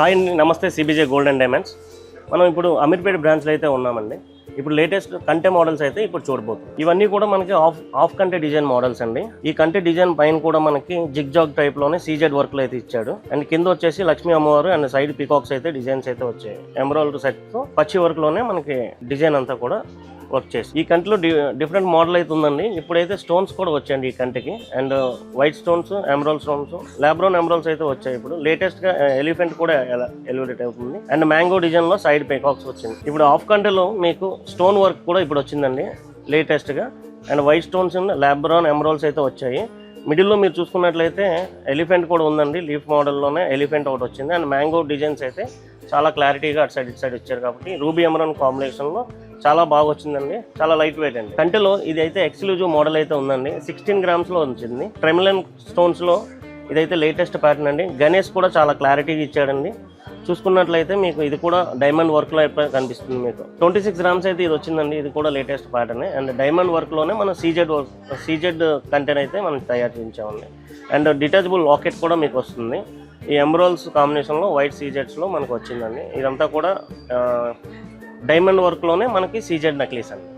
Hi అండి, నమస్తే. CBJ gold and diamonds. మనం ఇప్పుడు అమీర్పేట బ్రాంచ్లో అయితే ఉన్నామండి. ఇప్పుడు లేటెస్ట్ కంటె మోడల్స్ అయితే ఇప్పుడు చూడబోతున్నాం. ఇవన్నీ కూడా మనకి ఆఫ్ కంటె డిజైన్ మోడల్స్ అండి. ఈ కంటె డిజైన్ పైన కూడా మనకి జిగ్ జాగ్ టైప్ లోనే సీజెడ్ వర్క్ లో అయితే ఇచ్చాడు. అండ్ కింద వచ్చేసి లక్ష్మీ అమ్మవారు అండ్ సైడ్ పికాక్స్ అయితే డిజైన్స్ అయితే వచ్చాయి. ఎమరాల్డ్ సెట్ తో పచ్చి వర్క్ లోనే మనకి డిజైన్ అంతా కూడా వర్క్ చేసి ఈ కంటిలో డిఫరెంట్ మోడల్ అయితే ఉందండి. ఇప్పుడైతే స్టోన్స్ కూడా వచ్చాయండి ఈ కంటికి. And white stones, emerald stones, లాబ్రోన్ ఎమరాల్డ్స్ అయితే వచ్చాయి. ఇప్పుడు లేటెస్ట్ గా ఎలిఫెంట్ కూడా ఎలివేట్ అవుతుంది. అండ్ మ్యాంగో డిజైన్ లో సైడ్ పికాక్స్ వచ్చింది. ఇప్పుడు హాఫ్ కంటిలో మీకు స్టోన్ వర్క్ కూడా ఇప్పుడు వచ్చిందండి లేటెస్ట్ గా. అండ్ వైట్ స్టోన్స్, లాబ్రోన్ ఎమరాల్డ్స్ అయితే వచ్చాయి. మిడిల్లో మీరు చూసుకున్నట్లయితే ఎలిఫెంట్ కూడా ఉందండి. లీఫ్ మోడల్లోనే ఎలిఫెంట్ ఒకటి వచ్చింది. అండ్ మ్యాంగో డిజైన్స్ అయితే చాలా క్లారిటీగా అటు సైడ్ ఇటు సైడ్ ఇచ్చారు కాబట్టి రూబీ ఎమరాన్ కాంబినేషన్లో చాలా బాగా వచ్చిందండి. చాలా లైట్ వెయిట్ అండి. కంటెలో ఇది అయితే ఎక్స్క్లూజివ్ మోడల్ అయితే ఉందండి. 16 గ్రామ్స్లో వచ్చింది. ట్రెమిలన్ స్టోన్స్లో ఇదైతే లేటెస్ట్ ప్యాటర్న్ అండి. గణేష్ కూడా చాలా క్లారిటీగా ఇచ్చాడండి. చూసుకున్నట్లయితే మీకు ఇది కూడా డైమండ్ వర్క్లో అయిపోయి కనిపిస్తుంది. మీకు 26 గ్రామ్స్ అయితే ఇది వచ్చిందండి. ఇది కూడా లేటెస్ట్ ప్యాటర్న్. అండ్ డైమండ్ వర్క్లోనే మనం సీజెడ్ కంటెంట్ అయితే మనం తయారు చేయించామండి. అండ్ డిటాచబుల్ లాకెట్ కూడా మీకు వస్తుంది. ఈ ఎమరాల్డ్స్ కాంబినేషన్లో వైట్ సీజెడ్స్లో మనకు వచ్చిందండి. ఇదంతా కూడా డైమండ్ వర్క్లోనే మనకి సీజెడ్ నెక్లెస్ అండి.